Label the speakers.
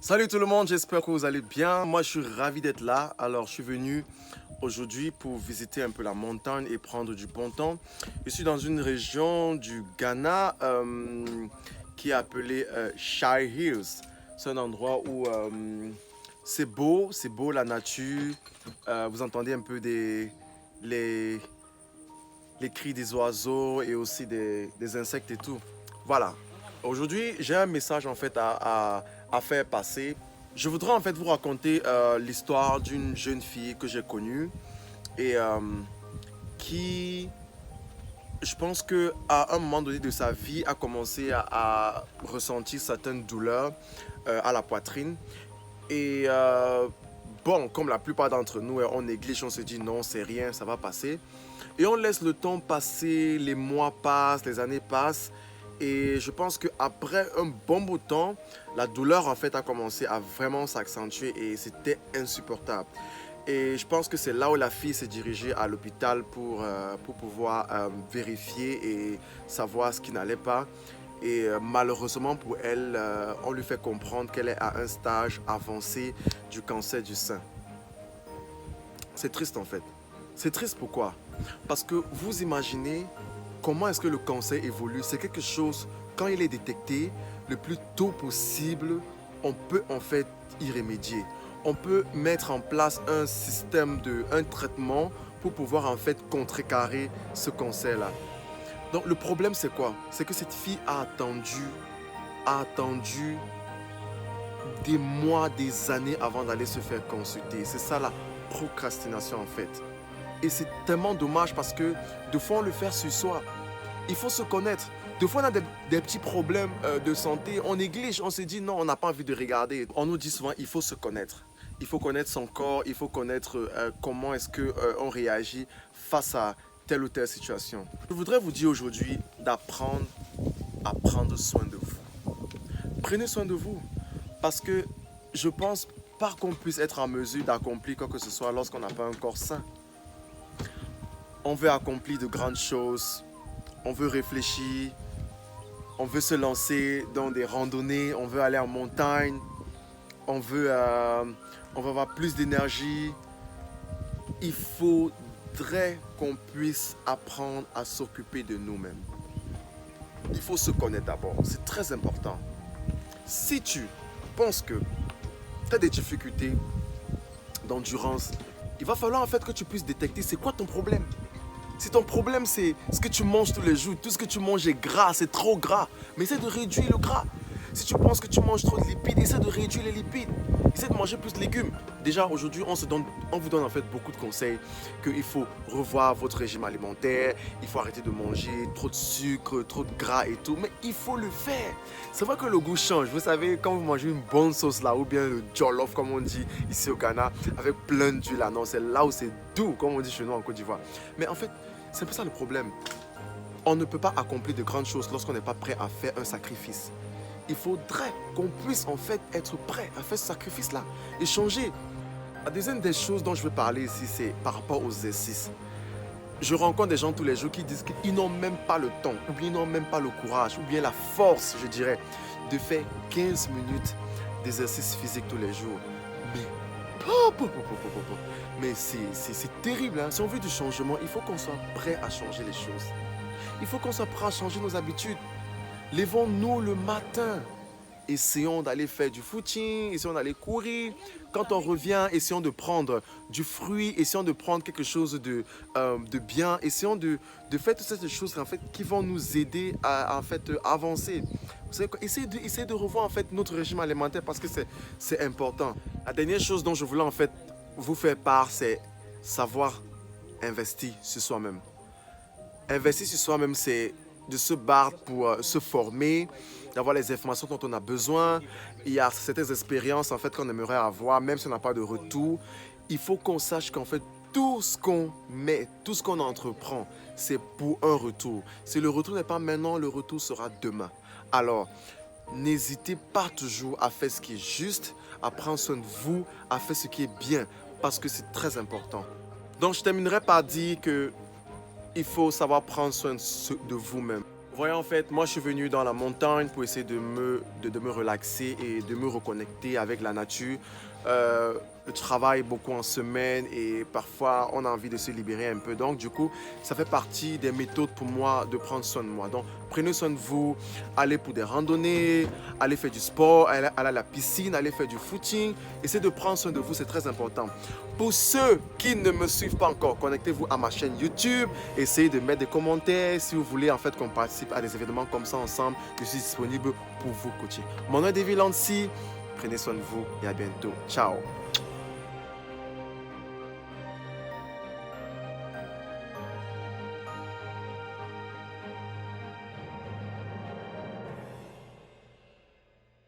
Speaker 1: Salut tout le monde, j'espère que vous allez bien. Moi, je suis ravi d'être là. Alors, je suis venu aujourd'hui pour visiter un peu la montagne et prendre du bon temps. Je suis dans une région du Ghana qui est appelée Shire Hills. C'est un endroit où c'est beau la nature. Vous entendez un peu les, les cris des oiseaux et aussi des insectes et tout. Voilà. Aujourd'hui, j'ai un message en fait à faire passer. Je voudrais en fait vous raconter l'histoire d'une jeune fille que j'ai connue et qui, je pense que à un moment donné de sa vie, a commencé à ressentir certaines douleurs à la poitrine. Et bon, comme la plupart d'entre nous, on néglige, on se dit non, c'est rien, ça va passer. Et on laisse le temps passer, les mois passent, les années passent. Et je pense qu'après un bon bout de temps, la douleur en fait a commencé à vraiment s'accentuer et c'était insupportable. Et je pense que c'est là où la fille s'est dirigée à l'hôpital pour pouvoir vérifier et savoir ce qui n'allait pas. Et malheureusement pour elle, on lui fait comprendre qu'elle est à un stage avancé du cancer du sein. C'est triste en fait. C'est triste pourquoi? Parce que vous imaginez comment est-ce que le cancer évolue. C'est quelque chose, quand il est détecté, le plus tôt possible, on peut en fait y remédier. On peut mettre en place un système un traitement pour pouvoir en fait contrecarrer ce cancer-là. Donc le problème c'est quoi? C'est que cette fille a attendu des mois, des années avant d'aller se faire consulter. C'est ça la procrastination en fait. Et c'est tellement dommage parce que des fois on le fait sur soi. Il faut se connaître. Des fois on a des petits problèmes de santé, on néglige, on se dit non, on n'a pas envie de regarder. On nous dit souvent il faut se connaître. Il faut connaître son corps, il faut connaître comment est-ce qu'on réagit face à telle ou telle situation. Je voudrais vous dire aujourd'hui d'apprendre à prendre soin de vous. Prenez soin de vous parce que je pense pas qu'on puisse être en mesure d'accomplir quoi que ce soit lorsqu'on n'a pas un corps sain. On veut accomplir de grandes choses, on veut réfléchir, on veut se lancer dans des randonnées, on veut aller en montagne, on veut avoir plus d'énergie. Il faudrait qu'on puisse apprendre à s'occuper de nous-mêmes. Il faut se connaître d'abord, c'est très important. Si tu penses que tu as des difficultés d'endurance, il va falloir en fait que tu puisses détecter c'est quoi ton problème. Si ton problème c'est ce que tu manges tous les jours, tout ce que tu manges est gras, c'est trop gras, mais essaie de réduire le gras. Si tu penses que tu manges trop de lipides, essaie de réduire les lipides. Essaie de manger plus de légumes. Déjà aujourd'hui, on vous donne en fait beaucoup de conseils qu'il faut revoir votre régime alimentaire, il faut arrêter de manger trop de sucre, trop de gras et tout, mais il faut le faire. C'est vrai que le goût change. Vous savez, quand vous mangez une bonne sauce là, ou bien le jollof comme on dit ici au Ghana, avec plein d'huile là, non, c'est là où c'est doux comme on dit chez nous en Côte d'Ivoire. Mais en fait, c'est un peu ça le problème. On ne peut pas accomplir de grandes choses lorsqu'on n'est pas prêt à faire un sacrifice. Il faudrait qu'on puisse en fait être prêt à faire ce sacrifice-là et changer. La deuxième des choses dont je veux parler ici, c'est par rapport aux exercices. Je rencontre des gens tous les jours qui disent qu'ils n'ont même pas le temps, ou bien ils n'ont même pas le courage, ou bien la force, je dirais, de faire 15 minutes d'exercice physique tous les jours. Mais c'est terrible, hein? Si on veut du changement, il faut qu'on soit prêt à changer les choses. Il faut qu'on soit prêt à changer nos habitudes. Levons-nous le matin. Essayons d'aller faire du footing, essayons d'aller courir. Quand on revient, essayons de prendre du fruit, essayons de prendre quelque chose de bien. Essayons de faire toutes ces choses en fait, qui vont nous aider à en fait, avancer. Vous savez quoi? Essayez de revoir en fait, notre régime alimentaire parce que c'est important. La dernière chose dont je voulais en fait, vous faire part, c'est savoir investir sur soi-même. Investir sur soi-même, c'est de se battre pour se former, d'avoir les informations dont on a besoin. Il y a certaines expériences en fait qu'on aimerait avoir, même si on n'a pas de retour. Il faut qu'on sache qu'en fait, tout ce qu'on met, tout ce qu'on entreprend, c'est pour un retour. Si le retour n'est pas maintenant, le retour sera demain. Alors, n'hésitez pas toujours à faire ce qui est juste, à prendre soin de vous, à faire ce qui est bien, parce que c'est très important. Donc, je terminerai par dire que il faut savoir prendre soin de vous-même. Voyez, en fait, moi, je suis venu dans la montagne pour essayer de me relaxer et de me reconnecter avec la nature. Je travaille beaucoup en semaine et parfois, on a envie de se libérer un peu. Donc, du coup, ça fait partie des méthodes pour moi de prendre soin de moi. Donc, prenez soin de vous, allez pour des randonnées, allez faire du sport, allez à la piscine, allez faire du footing. Essayez de prendre soin de vous, c'est très important. Pour ceux qui ne me suivent pas encore, connectez-vous à ma chaîne YouTube. Essayez de mettre des commentaires si vous voulez en fait qu'on participe à des événements comme ça ensemble. Je suis disponible pour vous coacher. Mon nom est David Lancy. Prenez soin de vous et à bientôt. Ciao.